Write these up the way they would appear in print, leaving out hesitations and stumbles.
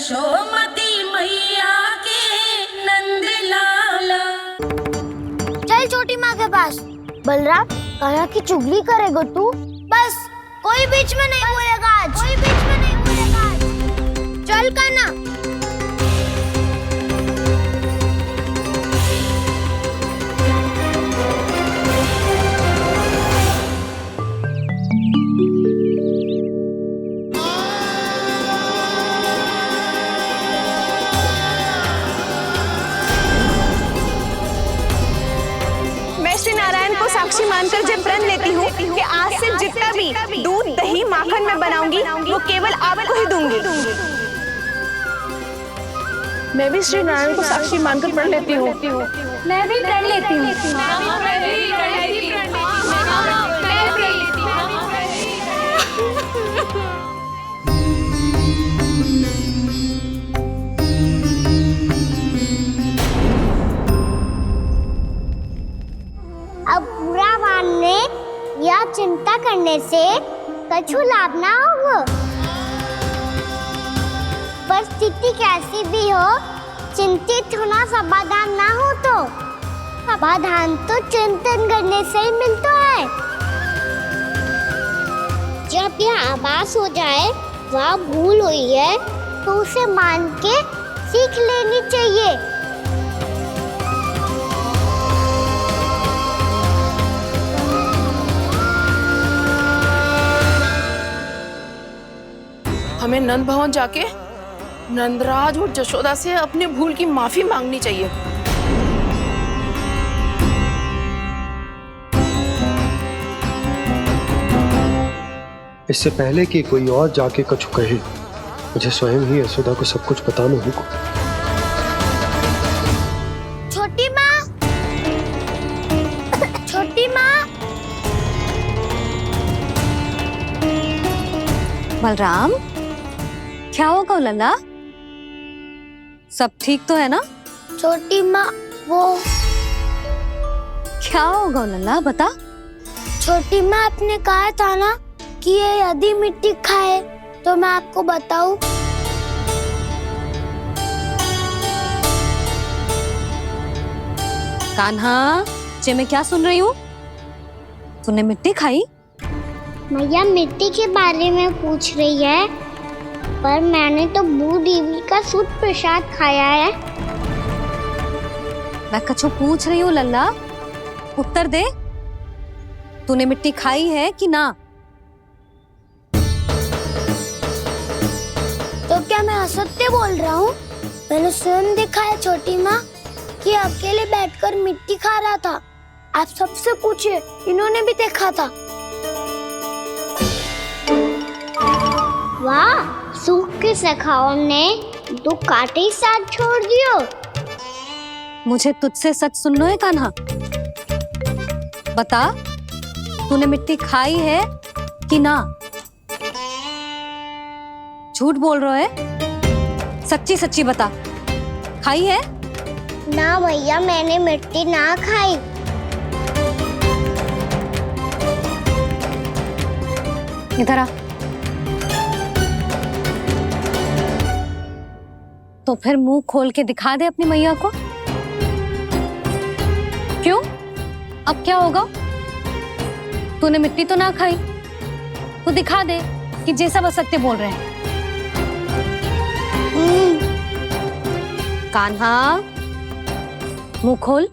यशोमती मैया के नंद लाला। चल छोटी माँ के पास। बलराम, कान्हा की चुगली करेगा तू? बस, कोई बीच में नहीं बोलेगा आज। कोई बीच में नहीं बोलेगा आज। चल कान्हा। साक्षी मानकर जब प्रण लेती हूँ कि आज से जितना भी दूध दही माखन मैं बनाऊंगी वो केवल आपको ही दूंगी। मैं भी श्री नारायण को साक्षी मानकर प्रण लेती हूँ। मैं भी प्रण लेती हूँ। अब बुरा मानने या चिंता करने से कछु लाभ ना होगा। परिस्थिति कैसी भी हो, चिंतित होना समाधान ना हो तो समाधान तो चिंतन करने से ही मिलता है। जब यह आभास हो जाए वह भूल हुई है तो उसे मान के सीख लेनी चाहिए। हमें नंद भवन जाके नंदराज और जशोदा से अपनी भूल की माफी मांगनी चाहिए। इससे पहले कि कोई और जाके कछु कहे, मुझे स्वयं ही यशोदा को सब कुछ बताना होगा। छोटी माँ, छोटी माँ। बलराम, क्या होगा लल्ला? सब ठीक तो है ना? छोटी माँ, वो क्या होगा लल्ला, बता। छोटी माँ, आपने कहा था ना कि ये यदि मिट्टी खाए तो मैं आपको बताऊं। कान्हा, जे मैं क्या सुन रही हूँ? तूने मिट्टी खाई? मैया मिट्टी के बारे में पूछ रही है, पर मैंने तो भू देवी का शुद्ध प्रसाद खाया है। मैं कछु पूछ रही हूँ लल्ला, उत्तर दे। तूने मिट्टी खाई है कि ना? तो क्या मैं असत्य बोल रहा हूँ? मैंने स्वयं देखा है छोटी माँ कि अकेले बैठकर मिट्टी खा रहा था। आप सबसे पूछिए, इन्होंने भी देखा था। वाह, सूख के सखाओं ने दो कांटे ही साथ छोड़ दियो। मुझे तुझसे सच सुनना है कान्हा। बता, तूने मिट्टी खाई है कि ना? झूठ बोल रहा है, सच्ची सच्ची बता, खाई है? ना भैया, मैंने मिट्टी ना खाई। इधर आ। तो फिर मुंह खोल के दिखा दे अपनी मैया को। क्यों? अब क्या होगा? तूने मिट्टी तो ना खाई, तो दिखा दे कि जे सब असत्य बोल रहे हैं। कान्हा, मुंह खोल।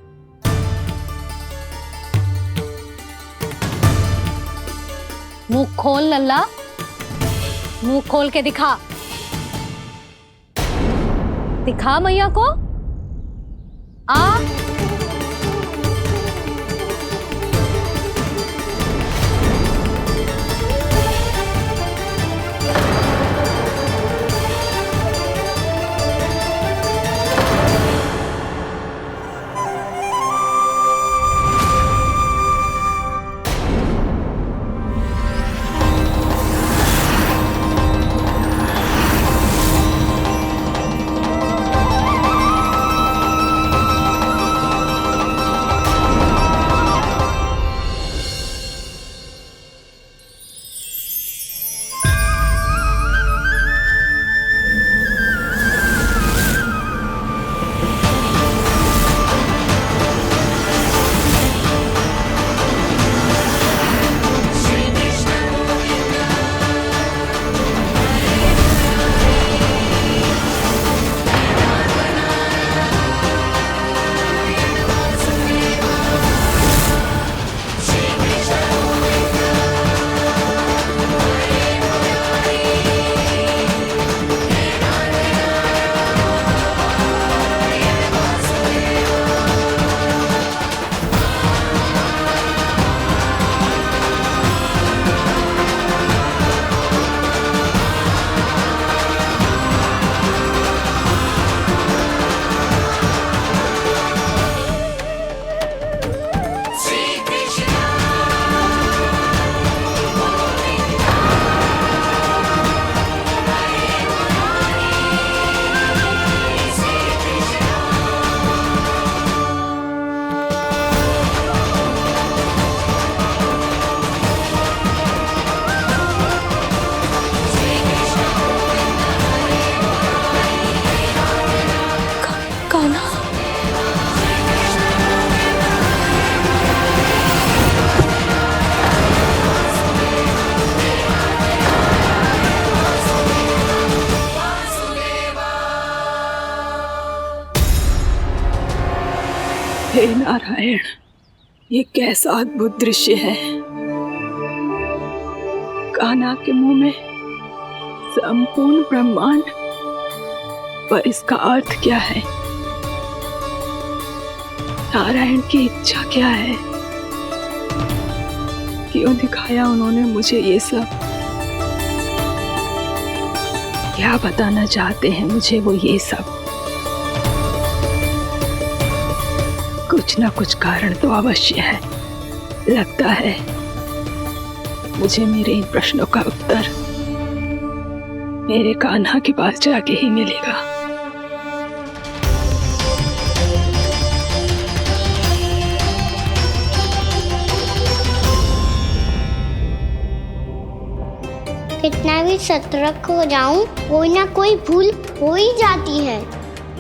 मुंह खोल लल्ला, मुंह खोल के दिखा। दिखा मैया को। आ हे नारायण, ये कैसा अद्भुत दृश्य है। कान्हा के मुंह में संपूर्ण ब्रह्मांड, पर इसका अर्थ क्या है? नारायण की इच्छा क्या है? क्यों दिखाया उन्होंने मुझे ये सब? क्या बताना चाहते हैं मुझे वो ये सब? कुछ ना कुछ कारण तो अवश्य है। लगता है मुझे मेरे इन प्रश्नों का उत्तर मेरे कान्हा के पास जाके ही मिलेगा। कितना भी सतर्क हो जाऊं, कोई ना कोई भूल हो ही जाती है।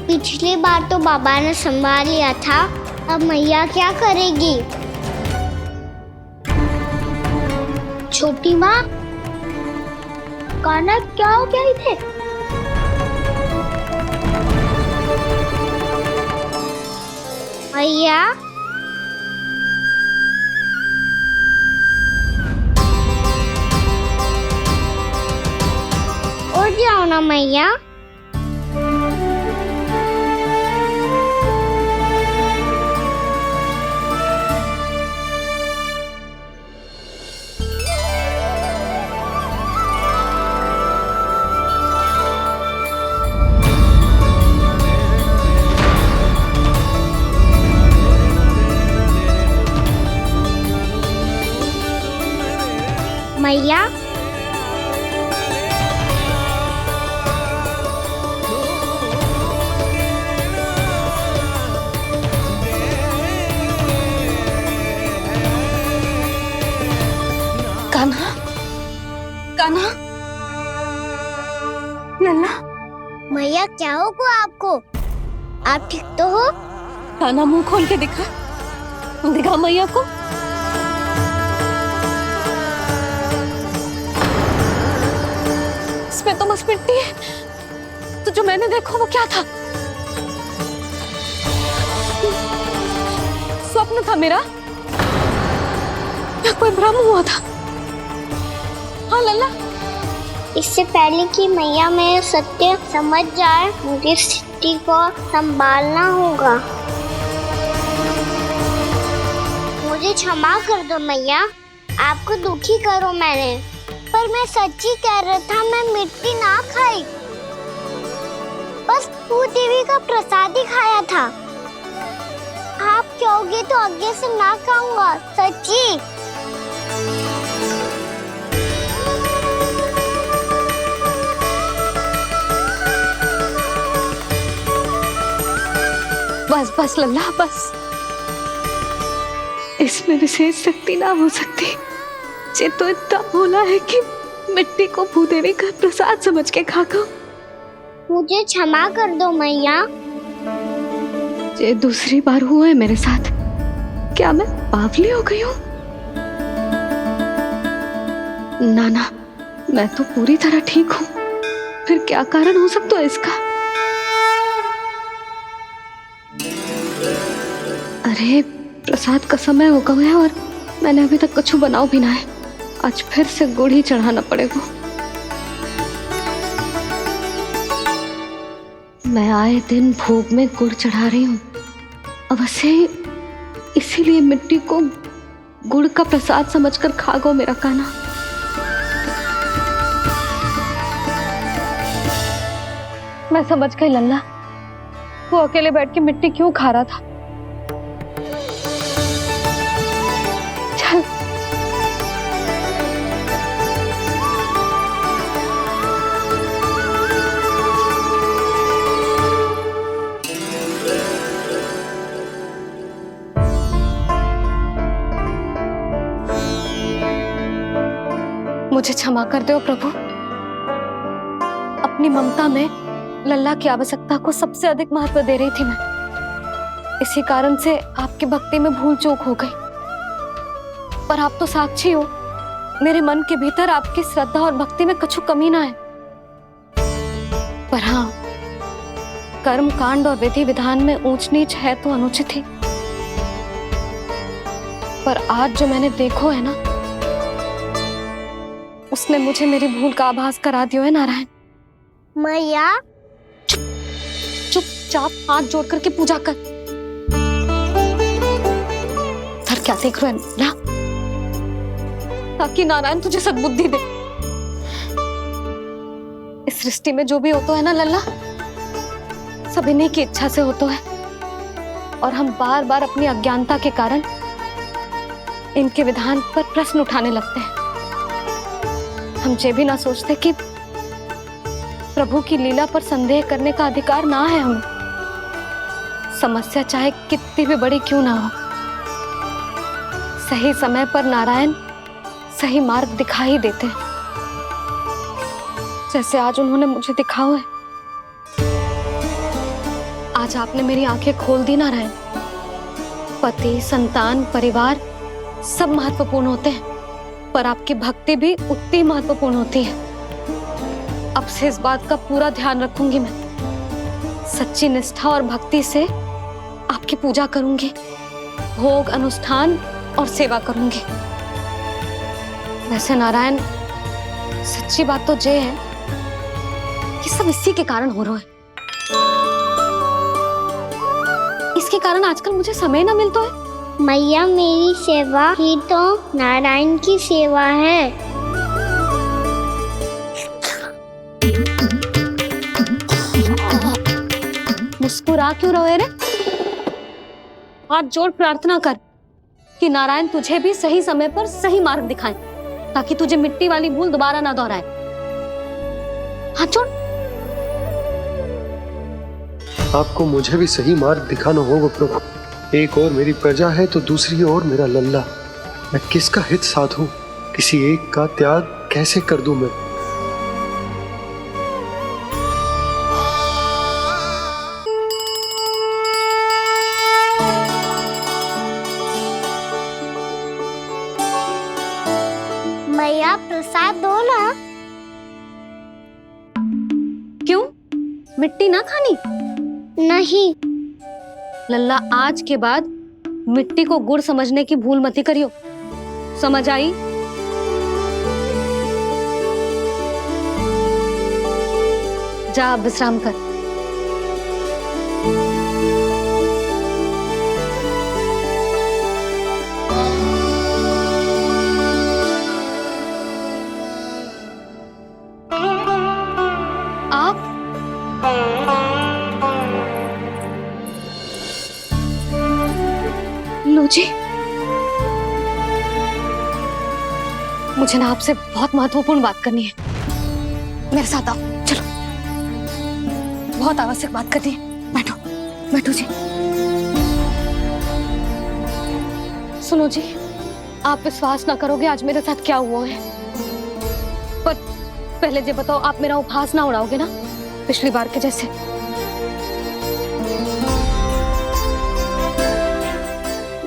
पिछली बार तो बाबा ने संभाल लिया था, अब मैया क्या करेगी? छोटी माँ, कान्हा क्या हो गया इधर? मैया, उठ जाओ ना मैया। मैया, कान्हा, कान्हा, लल्ला, मैया क्या होगा आपको? आप ठीक तो हो? कान्हा मुंह खोल के दिखा, दिखा मैया को। इसमें तो बस मिट्टी है, तो जो मैंने देखा वो क्या था? स्वप्न था मेरा या कोई भ्रम हुआ था? हाँ लल्ला, इससे पहले कि मैया मेरे सत्य समझ जाए, मुझे स्थिति को संभालना होगा। मुझे क्षमा कर दो मैया, आपको दुखी करो मैंने, पर मैं सच्ची कह रहा था, मैं मिट्टी ना खाई, बस भूदेवी का प्रसाद ही खाया था। आप कहोगे तो आगे से ना खाऊंगा, सच्ची। बस बस लल्ला, बस। इसमें विशेष शक्ति ना हो सकती। ये तो इतना भोला है कि मिट्टी को भूदेवी का प्रसाद समझ के खा गया। मुझे क्षमा कर दो मैया। ये दूसरी बार हुआ है मेरे साथ। क्या मैं बावली हो गई हूँ? ना ना, मैं तो पूरी तरह ठीक हूँ। फिर क्या कारण हो सकता है इसका? अरे प्रसाद का समय हो गया है और मैंने अभी तक कुछ बनाओ भी ना है। आज फिर से गुड़ ही चढ़ाना पड़ेगा। मैं आए दिन भोग में गुड़ चढ़ा रही हूँ, अवश्य इसीलिए मिट्टी को गुड़ का प्रसाद समझकर खा गो मेरा कान्हा। मैं समझ गई लल्ला, वो अकेले बैठ के मिट्टी क्यों खा रहा था। चल मुझे क्षमा कर दो प्रभु। अपनी ममता में लल्ला की आवश्यकता को सबसे अधिक महत्व दे रही थी मैं। इसी कारण से आपकी भक्ति में भूल चूक हो गई। पर आप तो साक्षी हो, मेरे मन के भीतर आपकी श्रद्धा और भक्ति में कुछ कमी ना है। पर हाँ, कर्म कांड और विधि विधान में ऊंच नीच है तो अनुचित ही। पर आज जो मैंने देखो है ना, उसने मुझे मेरी भूल का आभास करा दियो है नारायण। मैया चुपचाप हाथ जोड़ करके पूजा कर। सर क्या देख रहे हैं ना, ताकि नारायण तुझे सद्बुद्धि दे। इस सृष्टि में जो भी होता है ना लल्ला, सब इन्हीं की इच्छा से होता है, और हम बार बार अपनी अज्ञानता के कारण इनके विधान पर प्रश्न उठाने लगते हैं। हम ये भी ना सोचते कि प्रभु की लीला पर संदेह करने का अधिकार ना है हमें। समस्या चाहे कितनी भी बड़ी क्यों ना हो, सही समय पर नारायण सही मार्ग दिखा ही देते हैं, जैसे आज उन्होंने मुझे दिखाओ है। आज आपने मेरी आंखें खोल दी नारायण। पति, संतान, परिवार सब महत्वपूर्ण होते हैं, पर आपकी भक्ति भी उतनी महत्वपूर्ण होती है। अब से इस बात का पूरा ध्यान रखूंगी मैं। सच्ची निष्ठा और भक्ति से आपकी पूजा करूंगी, भोग, अनुष्ठान और सेवा करूंगी। वैसे नारायण, सच्ची बात तो ये है कि सब इसी के कारण हो रहा है। इसके कारण आजकल मुझे समय ना मिलता है। मैया, मेरी सेवा ही तो नारायण की सेवा है। मुस्कुरा क्यों रहे रे? हाथ जोड़ प्रार्थना कर कि नारायण तुझे भी सही समय पर सही मार्ग दिखाएं, ताकि तुझे मिट्टी वाली भूल दोबारा ना दोहराए। हाथ जोड़। आपको मुझे भी सही मार्ग दिखाना होगा प्रभु। एक और मेरी प्रजा है तो दूसरी ओर मेरा लल्ला। मैं किसका हित साधूं, किसी एक का त्याग कैसे कर दूं मैं? मैया, प्रसाद दो ना। क्यों? मिट्टी ना खानी? नहीं। लल्ला, आज के बाद मिट्टी को गुड़ समझने की भूल मत करियो। समझ आई? जा विश्राम कर। आप लो जी, मुझे ना आपसे बहुत महत्वपूर्ण बात करनी है। मेरे साथ आओ, चलो। बहुत आवश्यक बात करनी है। बैठो, बैठो जी। सुनो जी, आप विश्वास ना करोगे आज मेरे साथ क्या हुआ है। पर पहले ये बताओ, आप मेरा उपहास ना उड़ाओगे ना, पिछली बार के जैसे?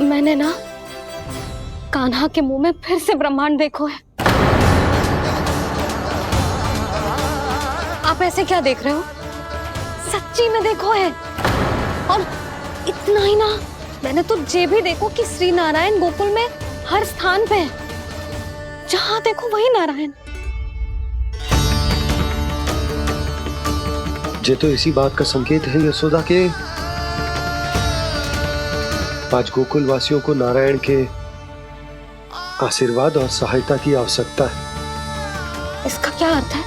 मैंने ना कान्हा के मुंह में फिर से ब्रह्मांड देखो है। आप ऐसे क्या देख रहे हो? सच्ची में देखो है। और इतना ही ना, मैंने तो ये भी देखो कि श्री नारायण गोकुल में हर स्थान पे है। जहां देखो वही नारायण। ये तो इसी बात का संकेत है यशोदा के आज गोकुल वासियों को नारायण के आशीर्वाद और सहायता की आवश्यकता है। इसका क्या अर्थ है?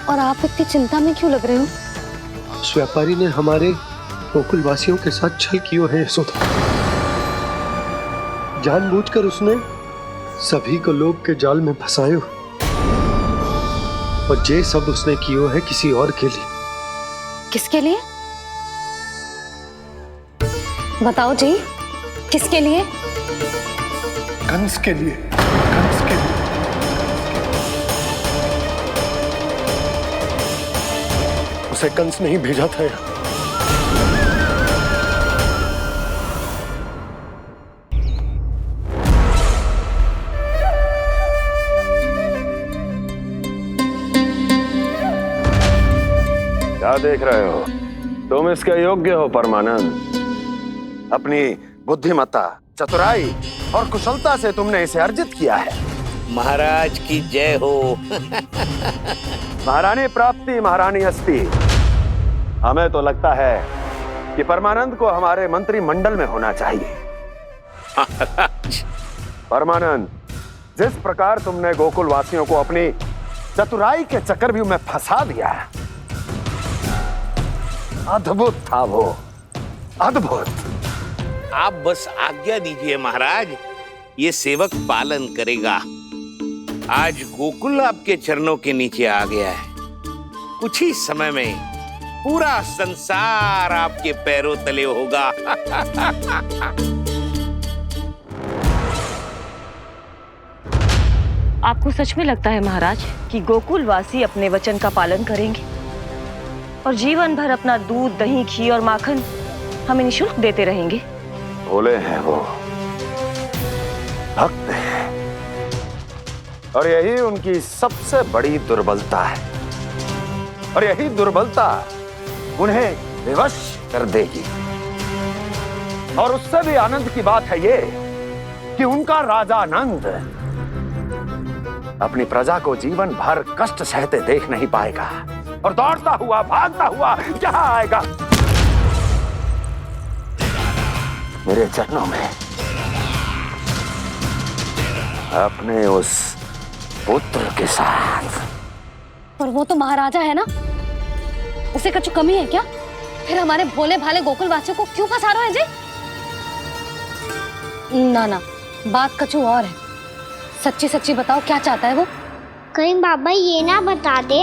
और आप इतनी चिंता में क्यों लग रहे हो? उस व्यापारी ने हमारे गोकुल वासियों के साथ छल किया है यशोदा। जानबूझकर उसने सभी को लोभ के जाल में फंसायो, और ये सब उसने किया है किसी और के लिए। किसके लिए? बताओ जी, किसके लिए? कंस के लिए। कंस के लिए। उसे कंस नहीं भेजा था यहाँ। क्या देख रहे हो? तुम इसके योग्य हो परमानंद। अपनी बुद्धिमत्ता, चतुराई और कुशलता से तुमने इसे अर्जित किया है। महाराज की जय हो। महारानी प्राप्ति महारानी अस्ति। हमें तो लगता है कि परमानंद को हमारे मंत्रिमंडल में होना चाहिए। परमानंद, जिस प्रकार तुमने गोकुल वासियों को अपनी चतुराई के चक्रव्यूह में फंसा दिया, अद्भुत था वो, अद्भुत। आप बस आज्ञा दीजिए महाराज, ये सेवक पालन करेगा। आज गोकुल आपके चरणों के नीचे आ गया है। कुछ ही समय में पूरा संसार आपके पैरों तले होगा। आपको सच में लगता है महाराज कि गोकुलवासी अपने वचन का पालन करेंगे और जीवन भर अपना दूध, दही, घी और माखन हमें निःशुल्क देते रहेंगे? भोले हैं वो, भक्त हैं, और यही उनकी सबसे बड़ी दुर्बलता है। और यही दुर्बलता उन्हें विवश कर देगी। और उससे भी आनंद की बात है ये कि उनका राजा आनंद अपनी प्रजा को जीवन भर कष्ट सहते देख नहीं पाएगा और दौड़ता हुआ, भागता हुआ यहां आएगा मेरे चरणों में, अपने उस पुत्र के साथ। पर वो तो महाराजा है ना, उसे कुछ कमी है क्या? फिर हमारे भोले भाले गोकुल वासियों को क्यों फंसा रहे हैं जी? ना ना, बात कछु और है। सच्ची सच्ची बताओ, क्या चाहता है वो? कहीं बाबा ये ना बता दे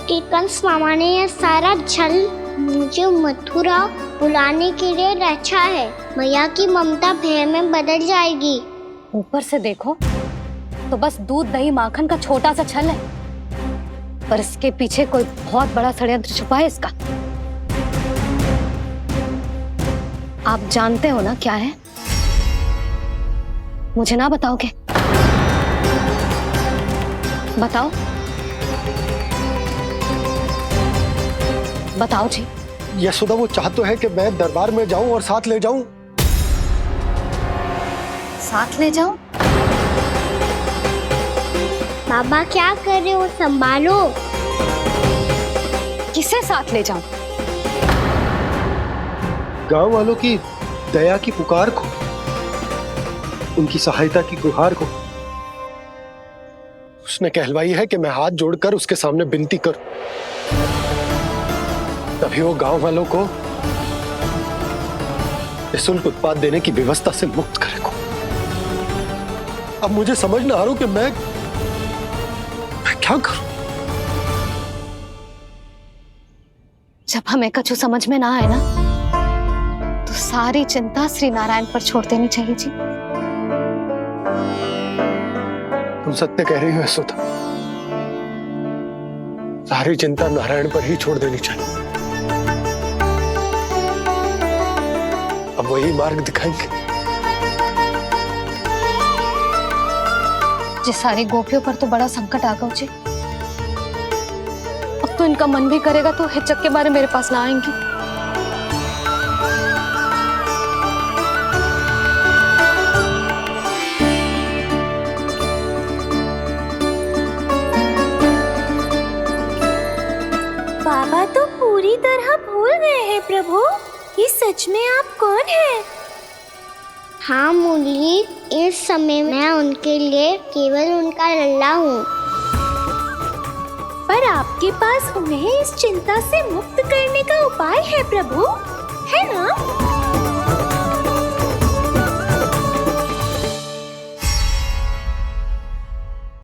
कि कंस मामा ने ये सारा छल मुझे मथुरा बुलाने के लिए रचा है। मैया की ममता भय में बदल जाएगी। ऊपर से देखो तो बस दूध, दही, माखन का छोटा सा छल है, पर इसके पीछे कोई बहुत बड़ा षड्यंत्र छुपा है इसका। आप जानते हो ना क्या है? मुझे ना बताओगे? बताओ बताओ जी। यशोदा, वो चाहते है कि मैं दरबार में जाऊं और साथ ले जाऊं। साथ ले जाऊं? बाबा क्या कर रहे हो, संभालो। किसे साथ ले जाऊं? गांव वालों की दया की पुकार को, उनकी सहायता की गुहार को। उसने कहलवाई है कि मैं हाथ जोड़कर उसके सामने विनती करूं, तभी वो गांव वालों को निःशुल्क उत्पाद देने की व्यवस्था से मुक्त करेगा। अब मुझे समझ ना आ रहा कि मैं क्या करूं। जब हमें कछु समझ में ना आए ना, तो सारी चिंता श्री नारायण पर छोड़ देनी चाहिए जी। तुम सत्य कह रही हो यशोदा, सारी चिंता नारायण पर ही छोड़ देनी चाहिए। अब वही मार्ग दिखाएंगे। जिस सारी गोपियों पर तो बड़ा संकट आ गया जी। अब तो इनका मन भी करेगा तो हिचक के बारे मेरे पास ना आएंगी। बाबा तो पूरी तरह भूल गए हैं प्रभु, ये सच में आप कौन हैं? हाँ मुरली, इस समय मैं उनके लिए केवल उनका लल्ला हूँ। पर आपके पास उन्हें इस चिंता से मुक्त करने का उपाय है प्रभु, है ना?